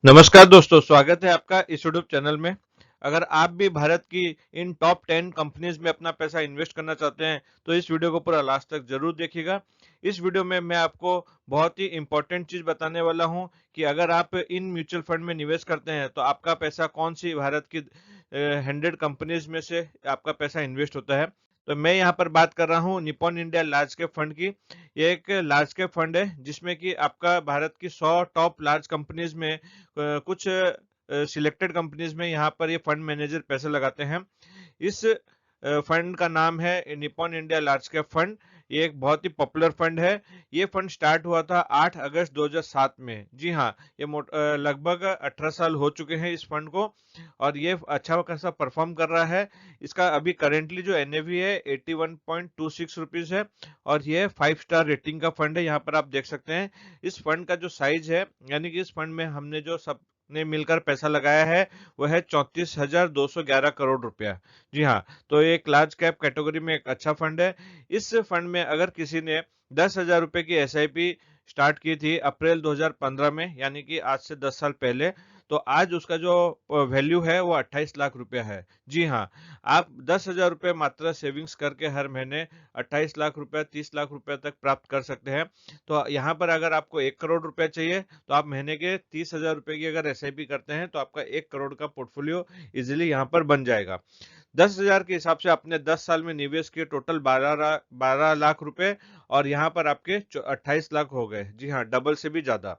नमस्कार दोस्तों, स्वागत है आपका इस यूट्यूब चैनल में। अगर आप भी भारत की इन टॉप 10 कंपनीज में अपना पैसा इन्वेस्ट करना चाहते हैं, तो इस वीडियो को पूरा लास्ट तक ज़रूर देखिएगा। इस वीडियो में मैं आपको बहुत ही इम्पोर्टेंट चीज़ बताने वाला हूं कि अगर आप इन म्यूचुअल फंड में निवेश करते हैं, तो आपका पैसा कौन-सी भारत की 100 कंपनीज में से आपका पैसा इन्वेस्ट होता है। तो मैं यहाँ पर बात कर रहा हूँ Nippon India large cap fund की। ये एक लार्ज कैप फंड है जिसमें कि आपका भारत की 100 टॉप लार्ज कंपनीज में कुछ सिलेक्टेड कंपनीज में यहाँ पर ये फंड मैनेजर पैसे लगाते हैं। इस फंड का नाम है Nippon India large cap fund. ये एक बहुत ही पॉपुलर फंड है। ये फंड स्टार्ट हुआ था 8 अगस्त 2007 में। जी हाँ, ये लगभग 18 साल हो चुके हैं इस फंड को और ये अच्छा खासा परफॉर्म कर रहा है। इसका अभी करेंटली जो एनएवी है 81.26 रुपीज है और ये 5 स्टार रेटिंग का फंड है। यहाँ पर आप देख सकते हैं इस फंड का जो साइज है, यानी कि इस फंड में हमने जो सब ने मिलकर पैसा लगाया है वह है 34,211 करोड़ रुपया। जी हाँ, तो ये एक लार्ज कैप कैटेगरी में एक अच्छा फंड है। इस फंड में अगर किसी ने 10,000 रुपए की एसआईपी स्टार्ट की थी अप्रैल 2015 में, यानी कि आज से 10 साल पहले, तो आज उसका जो वैल्यू है वो 28 लाख रुपया है। जी हाँ, आप 10,000 रुपये मात्र सेविंग्स करके हर महीने 28 लाख रुपया 30 लाख रुपया तक प्राप्त कर सकते हैं। तो यहाँ पर अगर आपको 1 करोड़ रुपया चाहिए तो आप महीने के 30,000 रुपये की अगर एसआईपी करते हैं तो आपका 1 करोड़ का पोर्टफोलियो इजीली यहाँ पर बन जाएगा। 10,000 के हिसाब से आपने 10 साल में निवेश किए टोटल 12 लाख रुपए और यहाँ पर आपके 28 लाख हो गए। जी हाँ, डबल से भी ज्यादा।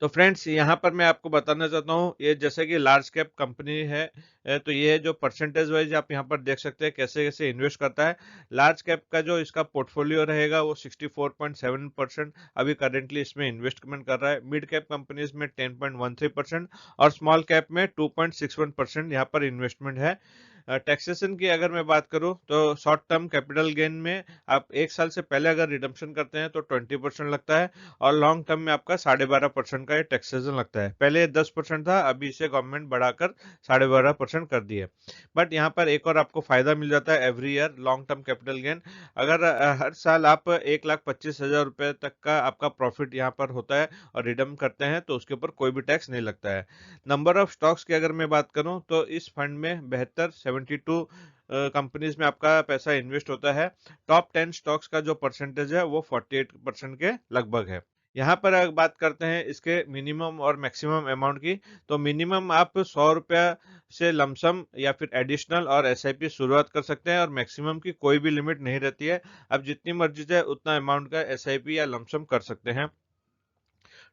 तो फ्रेंड्स, यहाँ पर मैं आपको बताना चाहता हूँ, ये जैसे कि लार्ज कैप कंपनी है, तो ये जो परसेंटेज वाइज आप यहाँ पर देख सकते हैं कैसे कैसे इन्वेस्ट करता है। लार्ज कैप का जो इसका पोर्टफोलियो रहेगा वो 64.7% अभी करेंटली इसमें इन्वेस्टमेंट कर रहा है। मिड कैप कंपनीज में 10.13% और स्मॉल कैप में 2.61% यहाँ पर इन्वेस्टमेंट है। टैक्सेशन की अगर मैं बात करूं तो शॉर्ट टर्म कैपिटल गेन में आप 1 साल से पहले अगर रिडम्पशन करते हैं तो 20% लगता है और लॉन्ग टर्म में आपका 12.5% का ये टैक्सेशन लगता है। पहले 10% था, अभी इसे गवर्नमेंट बढ़ाकर 12.5% कर दिए। बट यहाँ पर एक और आपको फायदा मिल जाता है every year long term capital gain. अगर हर साल आप 1,25,000 रुपए तक का आपका प्रॉफिट यहाँ पर होता है और रिडम करते हैं तो उसके ऊपर कोई भी टैक्स नहीं लगता है। नंबर ऑफ स्टॉक्स की अगर मैं बात करूं तो इस फंड में 72 कंपनीज में आपका पैसा इन्वेस्ट होता है। टॉप 10 स्टॉक्स का जो परसेंटेज है वो 48% के लगभग है। यहाँ पर अगर बात करते हैं इसके मिनिमम और मैक्सिमम अमाउंट की, तो मिनिमम आप 100 रुपया से लमसम या फिर एडिशनल और एसआईपी शुरुआत कर सकते हैं और मैक्सिमम की कोई भी लिमिट नहीं रहती है। आप जितनी मर्जी है उतना अमाउंट का एसआईपी या लमसम कर सकते हैं।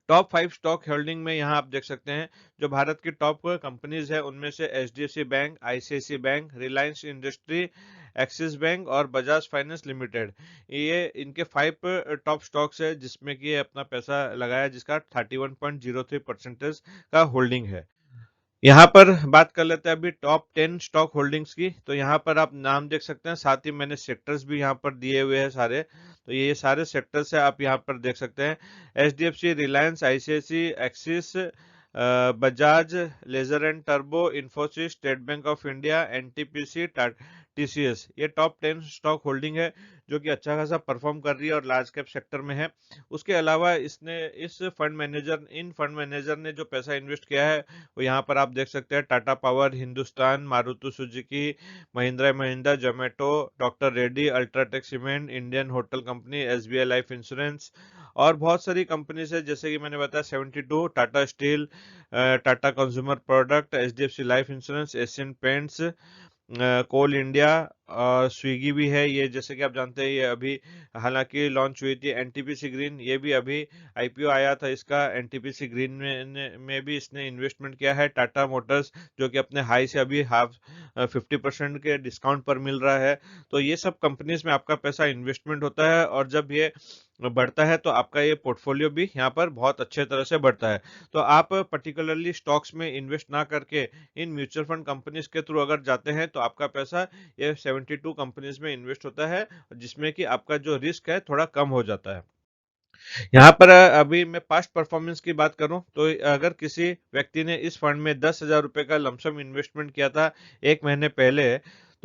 टॉप 5 स्टॉक होल्डिंग में यहाँ आप देख सकते हैं जो भारत की टॉप कंपनीज है उनमें से HDFC bank, ICICI bank, Reliance industry, Axis bank और बजाज फाइनेंस लिमिटेड। ये इनके 5 टॉप स्टॉक्स है जिसमें कि ये अपना पैसा लगाया, जिसका 31.03% का होल्डिंग है। यहाँ पर बात कर लेते हैं अभी टॉप 10 स्टॉक होल्डिंग्स की। तो यहाँ पर आप नाम देख सकते हैं, साथ ही मैंने सेक्टर्स भी यहाँ पर दिए हुए हैं सारे। तो ये सारे सेक्टर्स है, आप यहाँ पर देख सकते हैं। HDFC, Reliance, ICICI, Axis, Bajaj, Larsen and टर्बो, Infosys, State Bank of India, NTPC, TCS, ये टॉप 10 स्टॉक होल्डिंग है जो कि अच्छा खासा परफॉर्म कर रही है और लार्ज कैप सेक्टर में है। उसके अलावा इसने इस फंड मैनेजर इन फंड मैनेजर ने जो पैसा इन्वेस्ट किया है वो यहाँ पर आप देख सकते हैं। Tata power, Hindustan, Maruti Suzuki, Mahindra Mahindra, Zomato, doctor Reddy, UltraTech cement, Indian hotel company, SBI life insurance और बहुत सारी कंपनीज है जैसे कि मैंने बताया 72, Tata steel, Tata consumer product, HDFC life insurance, Asian paints, coal India और स्विगी भी है। ये जैसे कि आप जानते हैं ये अभी हालांकि लॉन्च हुई थी। एनटीपीसी ग्रीन, ये भी अभी आईपीओ आया था इसका। एनटीपीसी ग्रीन में भी इसने इन्वेस्टमेंट किया है। टाटा मोटर्स जो कि अपने हाई से अभी हाफ 50% के डिस्काउंट पर मिल रहा है। तो ये सब कंपनीज में आपका पैसा इन्वेस्टमेंट होता है और जब ये बढ़ता है तो आपका ये पोर्टफोलियो भी यहाँ पर बहुत अच्छे तरह से बढ़ता है। तो आप पर्टिकुलरली स्टॉक्स में इन्वेस्ट ना करके इन म्यूचुअल फंड कंपनीज के थ्रू अगर जाते हैं तो आपका पैसा ये 72 कंपनीज में इन्वेस्ट होता है, जिसमें कि आपका जो रिस्क है थोड़ा कम हो जाता है। यहाँ पर अभी मैं पास्ट परफॉर्मेंस की बात करूं तो अगर किसी व्यक्ति ने इस फंड में 10,000 रुपए का लमसम इन्वेस्टमेंट किया था 1 महीने पहले,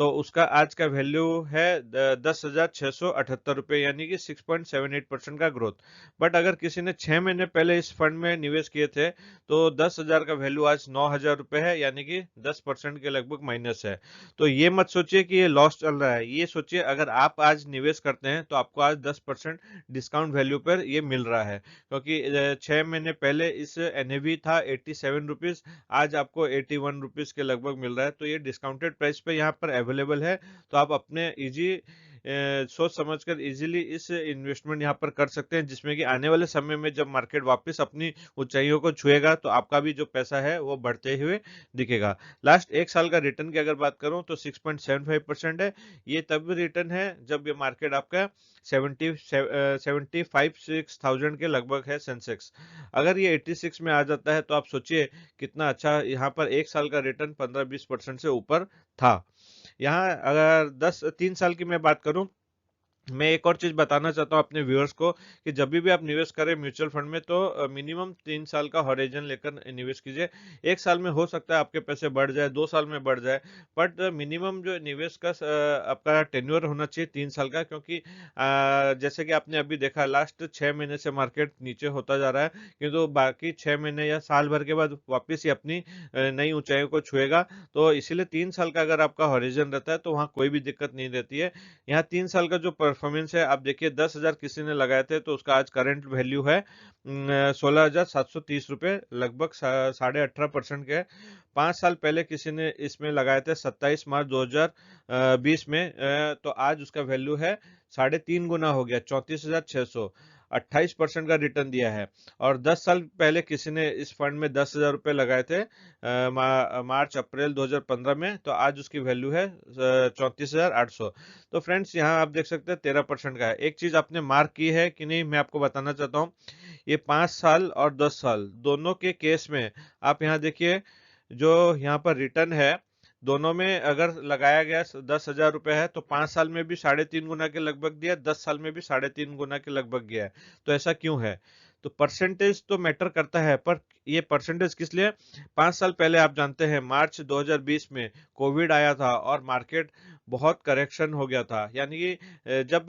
तो उसका आज का वैल्यू है 10,678 रुपये, यानी कि 6.78% का ग्रोथ। बट अगर किसी ने 6 महीने पहले इस फंड में निवेश किए थे तो 10,000 का वैल्यू आज 9,000 रुपये है, यानी कि 10% के लगभग माइनस है। तो ये मत सोचिए कि ये लॉस चल रहा है, ये सोचिए अगर आप आज निवेश करते हैं तो आपको आज 10% डिस्काउंट वैल्यू पर ये मिल रहा है, क्योंकि 6 महीने पहले इस एनएवी था 87 रुपीज, आज आपको 81 रुपीज के लगभग मिल रहा है। तो ये डिस्काउंटेड प्राइस पे यहाँ पर अवेलेबल है, तो आप अपने इजी सोच समझकर इजीली इस इन्वेस्टमेंट यहाँ पर कर सकते हैं, जिसमें कि आने वाले समय में जब मार्केट वापस अपनी ऊंचाइयों को छुएगा तो आपका भी जो पैसा है वो बढ़ते हुए दिखेगा। लास्ट 1 साल का रिटर्न की अगर बात करूं तो 6.75% है। ये तब रिटर्न है जब ये मार्केट आपका 75-6,000 के लगभग है सेंसेक्स। अगर ये 86 में आ जाता है तो आप सोचिए कितना अच्छा, यहाँ पर 1 साल का रिटर्न 15-20% से ऊपर था। यहाँ अगर 3 साल की मैं बात करूं, मैं एक और चीज बताना चाहता हूँ अपने व्यूअर्स को कि जब भी आप निवेश करें म्यूचुअल फंड में तो मिनिमम 3 साल का हॉरिजन लेकर निवेश कीजिए। 1 साल में हो सकता है आपके पैसे बढ़ जाए, 2 साल में बढ़ जाए, बट मिनिमम जो निवेश का आपका टेन्योर होना चाहिए 3 साल का, क्योंकि जैसे कि आपने अभी देखा लास्ट 6 महीने से मार्केट नीचे होता जा रहा है, किंतु बाकी 6 महीने या साल भर के बाद वापिस ही अपनी नई ऊंचाइयों को छुएगा। तो इसीलिए 3 साल का अगर आपका हॉरिजन रहता है तो वहाँ कोई भी दिक्कत नहीं रहती है। यहाँ 3 साल का जो परफॉर्मेंस है आप देखिए, 10,000 किसी ने लगाए थे तो उसका आज करंट वैल्यू है 16,730 रुपये, लगभग 18.5% के। 5 साल पहले किसी ने इसमें लगाए थे 27 मार्च 2020 में, तो आज उसका वैल्यू है 3.5 गुना हो गया, 34,600, 28% का रिटर्न दिया है। और 10 साल पहले किसी ने इस फंड में 10,000 रुपये लगाए थे मार्च अप्रैल 2015 में, तो आज उसकी वैल्यू है 34,800। तो फ्रेंड्स यहाँ आप देख सकते हैं 13% का है। एक चीज आपने मार्क की है कि नहीं, मैं आपको बताना चाहता हूँ, ये 5 साल और 10 साल दोनों के केस में आप यहाँ देखिए, जो यहाँ पर रिटर्न है दोनों में अगर लगाया गया 10,000 रुपये है तो 5 साल में भी 3.5 गुना के लगभग दिया, 10 साल में भी 3.5 गुना के लगभग गया है। तो ऐसा क्यों है? तो परसेंटेज तो मैटर करता है, पर ये परसेंटेज किस लिए? 5 साल पहले आप जानते हैं मार्च 2020 में कोविड आया था और मार्केट बहुत करेक्शन हो गया था, यानी कि जब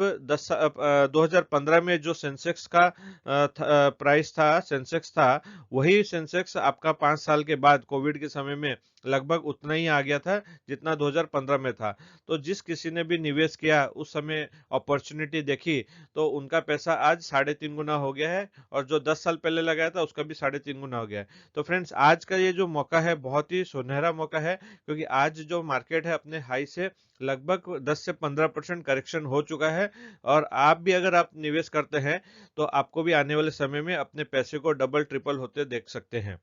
2015 में जो सेंसेक्स का प्राइस था, सेंसेक्स था, वही सेंसेक्स आपका 5 साल के बाद कोविड के समय में लगभग उतना ही आ गया था जितना 2015 में था। तो जिस किसी ने भी निवेश किया उस समय अपॉर्चुनिटी देखी, तो उनका पैसा आज 3.5 गुना हो गया है, और जो 10 साल पहले लगाया था उसका भी 3.5 गुना हो गया है। तो फ्रेंड्स आज का ये जो मौका है बहुत ही सुनहरा मौका है, क्योंकि आज जो मार्केट है अपने हाई से लगभग 10 से 15% करेक्शन हो चुका है, और आप भी अगर आप निवेश करते हैं तो आपको भी आने वाले समय में अपने पैसे को डबल ट्रिपल होते देख सकते हैं।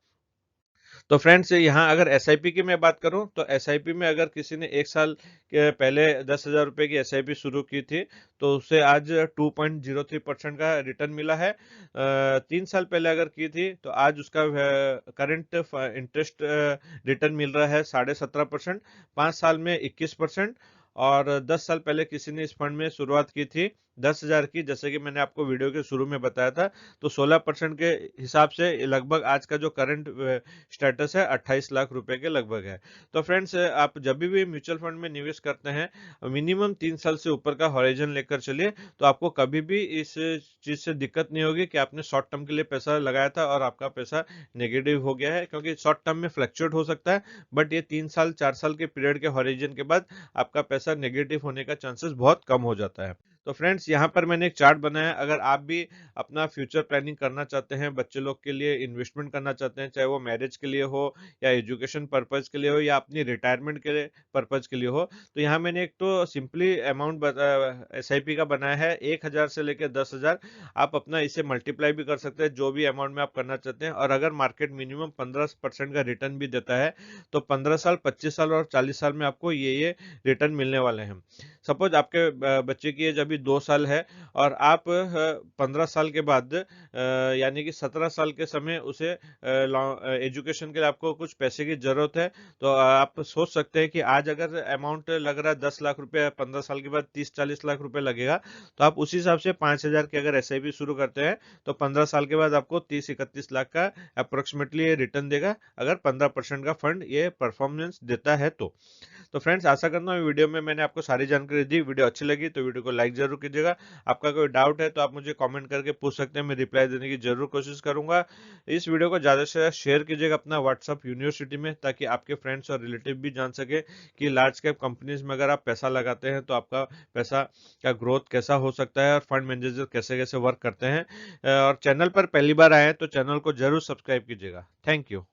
तो फ्रेंड्स यहाँ अगर एसआईपी की मैं बात करूं तो एसआईपी में अगर किसी ने 1 साल के पहले 10,000 रुपये की एसआईपी शुरू की थी तो उसे आज 2.03% का रिटर्न मिला है। 3 साल पहले अगर की थी तो आज उसका करंट इंटरेस्ट रिटर्न मिल रहा है 17.5%, 5 साल में 21%, और 10 साल पहले किसी ने इस फंड में शुरुआत की थी 10,000 की, जैसे कि मैंने आपको वीडियो के शुरू में बताया था, तो 16% के हिसाब से लगभग आज का जो करंट स्टेटस है 28 लाख रुपए के लगभग है। तो फ्रेंड्स आप जब भी म्यूचुअल फंड में निवेश करते हैं मिनिमम 3 साल से ऊपर का हॉरिजन लेकर चलिए, तो आपको कभी भी इस चीज से दिक्कत नहीं होगी कि आपने शॉर्ट टर्म के लिए पैसा लगाया था और आपका पैसा नेगेटिव हो गया है, क्योंकि शॉर्ट टर्म में फ्लक्चुएट हो सकता है, बट ये 3 साल 4 साल के पीरियड के हॉरिजन के बाद आपका पैसा नेगेटिव होने का चांसेस बहुत कम हो जाता है। तो फ्रेंड्स यहाँ पर मैंने एक चार्ट बनाया, अगर आप भी अपना फ्यूचर प्लानिंग करना चाहते हैं, बच्चे लोग के लिए इन्वेस्टमेंट करना चाहते हैं, चाहे वो मैरिज के लिए हो या एजुकेशन पर्पज के लिए हो या अपनी रिटायरमेंट के पर्पज के लिए हो, तो यहाँ मैंने एक तो सिंपली अमाउंट एसआईपी का बनाया है 1,000 से लेकर 10,000। आप अपना इसे मल्टीप्लाई भी कर सकते हैं जो भी अमाउंट में आप करना चाहते हैं, और अगर मार्केट मिनिमम 15% का रिटर्न भी देता है तो 15 साल 25 साल और 40 साल में आपको ये रिटर्न मिलने वाले हैं। सपोज आपके बच्चे की एज अभी 2 साल है और आप 15 साल के बाद यानी कि 17 साल के समय उसे एजुकेशन के लिए आपको कुछ पैसे की जरूरत है, तो आप सोच सकते हैं कि आज अगर अमाउंट लग रहा है 10 लाख रुपए, 15 साल के बाद 30-40 लाख रुपए लगेगा, तो आप उसी हिसाब से 5,000 की अगर एसआईपी शुरू करते हैं तो 15 साल के बाद आपको 30-31 लाख का अप्रोक्सीमेटली रिटर्न देगा, अगर 15% का फंड ये परफॉर्मेंस देता है तो फ्रेंड्स, आशा करता हूँ वीडियो में मैंने आपको सारी जानकारी दी। वीडियो अच्छी लगी तो वीडियो को लाइक जरूर कीजिएगा। आपका कोई डाउट है तो आप मुझे कमेंट करके पूछ सकते हैं, मैं रिप्लाई देने की जरूर कोशिश करूंगा। इस वीडियो को ज़्यादा से ज़्यादा शेयर कीजिएगा अपना व्हाट्सअप यूनिवर्सिटी में, ताकि आपके फ्रेंड्स और रिलेटिव भी जान सके कि लार्ज कैप कंपनीज में अगर आप पैसा लगाते हैं तो आपका पैसा का ग्रोथ कैसा हो सकता है और फंड मैनेजर कैसे कैसे वर्क करते हैं। और चैनल पर पहली बार आए हैं तो चैनल को जरूर सब्सक्राइब कीजिएगा। Thank you.